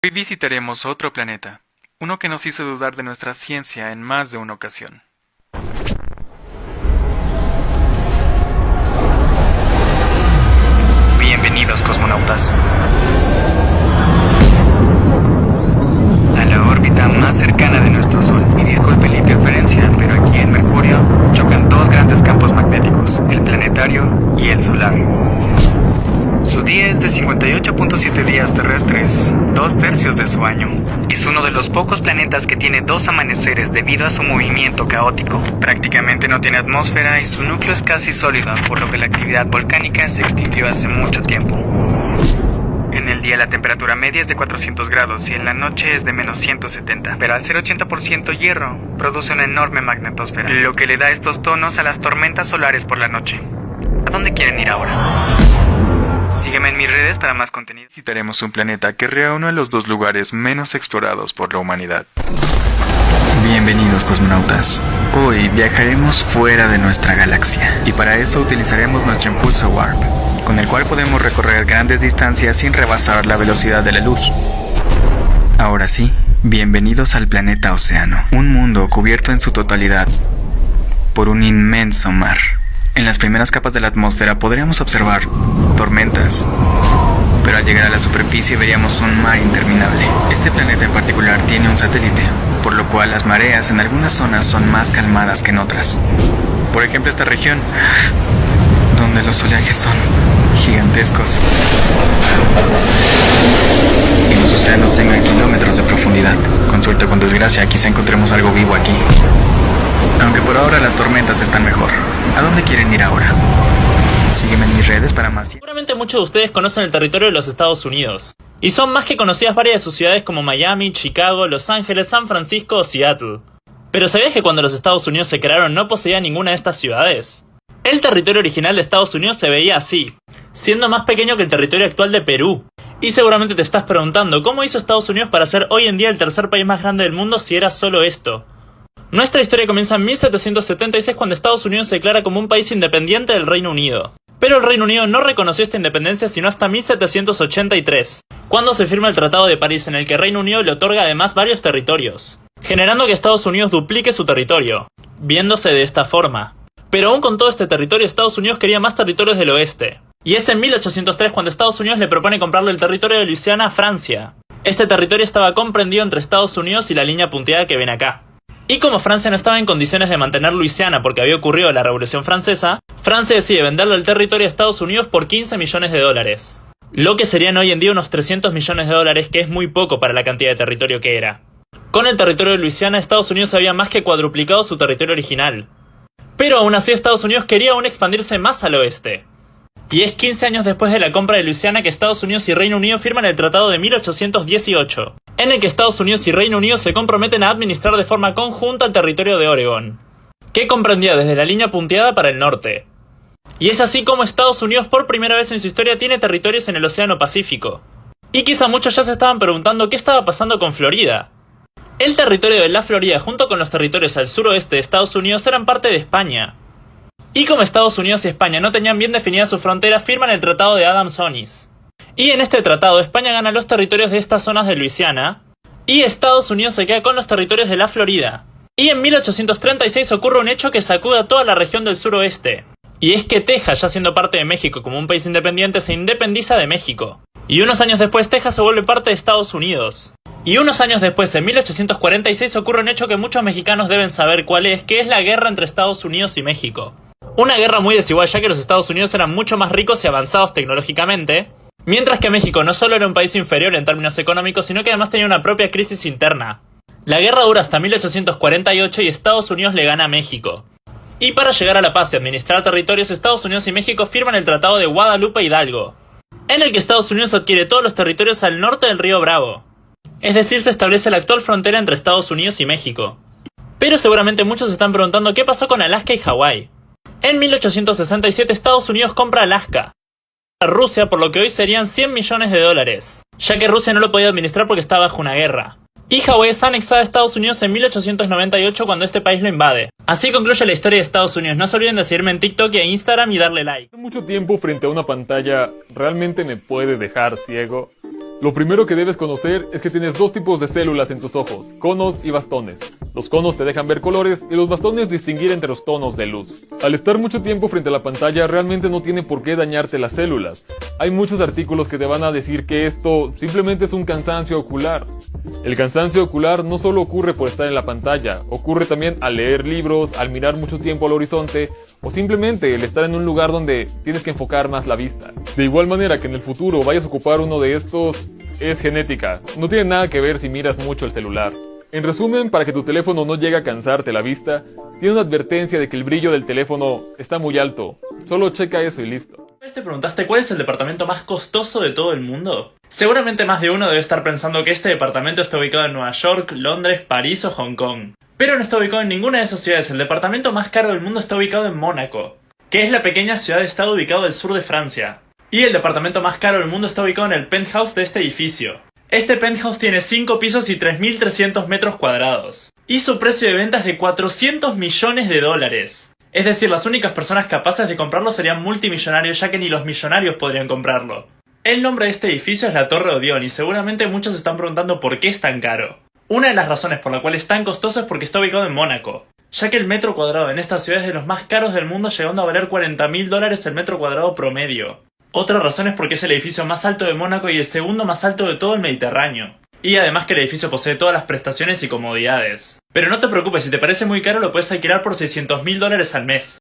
Hoy visitaremos otro planeta, uno que nos hizo dudar de nuestra ciencia en más de una ocasión. Bienvenidos, cosmonautas, a la órbita más cercana de nuestro Sol. Y disculpen la interferencia, pero aquí en Mercurio chocan dos grandes campos magnéticos, el planetario y el solar. Su día es de 58.7 días terrestres, 2/3 de su año. Es uno de los pocos planetas que tiene dos amaneceres debido a su movimiento caótico. Prácticamente no tiene atmósfera y su núcleo es casi sólido, por lo que la actividad volcánica se extinguió hace mucho tiempo. En el día la temperatura media es de 400 grados y en la noche es de menos 170, pero al ser 80% hierro, produce una enorme magnetosfera, lo que le da estos tonos a las tormentas solares por la noche. ¿A dónde quieren ir ahora? Sígueme en mis redes para más contenido. Visitaremos un planeta que reúne los dos lugares menos explorados por la humanidad. Bienvenidos, cosmonautas. Hoy viajaremos fuera de nuestra galaxia y para eso utilizaremos nuestro impulso Warp, con el cual podemos recorrer grandes distancias sin rebasar la velocidad de la luz. Ahora sí, bienvenidos al planeta Océano, un mundo cubierto en su totalidad por un inmenso mar. En las primeras capas de la atmósfera podríamos observar tormentas, pero al llegar a la superficie veríamos un mar interminable. Este planeta en particular tiene un satélite, por lo cual las mareas en algunas zonas son más calmadas que en otras. Por ejemplo, esta región, donde los oleajes son gigantescos y los océanos tengan kilómetros de profundidad. Con suerte o con desgracia, quizá encontremos algo vivo aquí. Aunque por ahora las tormentas están mejor. ¿A dónde quieren ir ahora? Sígueme en mis redes para más. Seguramente muchos de ustedes conocen el territorio de los Estados Unidos. Y son más que conocidas varias de sus ciudades como Miami, Chicago, Los Ángeles, San Francisco o Seattle. Pero ¿sabías que cuando los Estados Unidos se crearon no poseía ninguna de estas ciudades? El territorio original de Estados Unidos se veía así, siendo más pequeño que el territorio actual de Perú. Y seguramente te estás preguntando, ¿cómo hizo Estados Unidos para ser hoy en día el tercer país más grande del mundo si era solo esto? Nuestra historia comienza en 1776 cuando Estados Unidos se declara como un país independiente del Reino Unido. Pero el Reino Unido no reconoció esta independencia sino hasta 1783, cuando se firma el Tratado de París en el que Reino Unido le otorga además varios territorios, generando que Estados Unidos duplique su territorio, viéndose de esta forma. Pero aún con todo este territorio, Estados Unidos quería más territorios del oeste. Y es en 1803 cuando Estados Unidos le propone comprarle el territorio de Luisiana a Francia. Este territorio estaba comprendido entre Estados Unidos y la línea punteada que ven acá. Y como Francia no estaba en condiciones de mantener Luisiana porque había ocurrido la Revolución Francesa, Francia decide venderle el territorio a Estados Unidos por 15 millones de dólares. Lo que serían hoy en día unos 300 millones de dólares, que es muy poco para la cantidad de territorio que era. Con el territorio de Luisiana, Estados Unidos había más que cuadruplicado su territorio original. Pero aún así Estados Unidos quería aún expandirse más al oeste. Y es 15 años después de la compra de Luisiana que Estados Unidos y Reino Unido firman el Tratado de 1818, en el que Estados Unidos y Reino Unido se comprometen a administrar de forma conjunta el territorio de Oregón, que comprendía desde la línea punteada para el norte. Y es así como Estados Unidos por primera vez en su historia tiene territorios en el Océano Pacífico. Y quizá muchos ya se estaban preguntando qué estaba pasando con Florida. El territorio de la Florida junto con los territorios al suroeste de Estados Unidos eran parte de España. Y como Estados Unidos y España no tenían bien definidas sus fronteras, firman el Tratado de Adams-Onis. Y en este tratado España gana los territorios de estas zonas de Luisiana, y Estados Unidos se queda con los territorios de la Florida. Y en 1836 ocurre un hecho que sacude a toda la región del suroeste. Y es que Texas, ya siendo parte de México como un país independiente, se independiza de México. Y unos años después Texas se vuelve parte de Estados Unidos. Y unos años después, en 1846, ocurre un hecho que muchos mexicanos deben saber cuál es, que es la guerra entre Estados Unidos y México. Una guerra muy desigual ya que los Estados Unidos eran mucho más ricos y avanzados tecnológicamente, mientras que México no solo era un país inferior en términos económicos, sino que además tenía una propia crisis interna. La guerra dura hasta 1848 y Estados Unidos le gana a México. Y para llegar a la paz y administrar territorios, Estados Unidos y México firman el Tratado de Guadalupe Hidalgo, en el que Estados Unidos adquiere todos los territorios al norte del río Bravo. Es decir, se establece la actual frontera entre Estados Unidos y México. Pero seguramente muchos se están preguntando qué pasó con Alaska y Hawái. En 1867 Estados Unidos compra Alaska a Rusia por lo que hoy serían 100 millones de dólares, ya que Rusia no lo podía administrar porque estaba bajo una guerra. Y Hawái es anexada a Estados Unidos en 1898 cuando este país lo invade. Así concluye la historia de Estados Unidos. No se olviden de seguirme en TikTok e Instagram y darle like. Mucho tiempo frente a una pantalla realmente me puede dejar ciego. Lo primero que debes conocer es que tienes dos tipos de células en tus ojos, conos y bastones. Los conos te dejan ver colores y los bastones distinguir entre los tonos de luz. Al estar mucho tiempo frente a la pantalla realmente no tiene por qué dañarte las células. Hay muchos artículos que te van a decir que esto simplemente es un cansancio ocular. El cansancio ocular no solo ocurre por estar en la pantalla, ocurre también al leer libros, al mirar mucho tiempo al horizonte o simplemente el estar en un lugar donde tienes que enfocar más la vista. De igual manera que en el futuro vayas a ocupar uno de estos, es genética, no tiene nada que ver si miras mucho el celular. En resumen, para que tu teléfono no llegue a cansarte la vista, tiene una advertencia de que el brillo del teléfono está muy alto. Solo checa eso y listo. ¿Te preguntaste cuál es el departamento más costoso de todo el mundo? Seguramente más de uno debe estar pensando que este departamento está ubicado en Nueva York, Londres, París o Hong Kong. Pero no está ubicado en ninguna de esas ciudades. El departamento más caro del mundo está ubicado en Mónaco, que es la pequeña ciudad-estado ubicado al sur de Francia. Y el departamento más caro del mundo está ubicado en el penthouse de este edificio. Este penthouse tiene 5 pisos y 3.300 metros cuadrados. Y su precio de venta es de 400 millones de dólares. Es decir, las únicas personas capaces de comprarlo serían multimillonarios, ya que ni los millonarios podrían comprarlo. El nombre de este edificio es la Torre Odeon y seguramente muchos se están preguntando por qué es tan caro. Una de las razones por la cual es tan costoso es porque está ubicado en Mónaco, ya que el metro cuadrado en esta ciudad es de los más caros del mundo, llegando a valer 40.000 dólares el metro cuadrado promedio. Otra razón es porque es el edificio más alto de Mónaco y el segundo más alto de todo el Mediterráneo. Y además que el edificio posee todas las prestaciones y comodidades. Pero no te preocupes, si te parece muy caro lo puedes alquilar por 600.000 dólares al mes.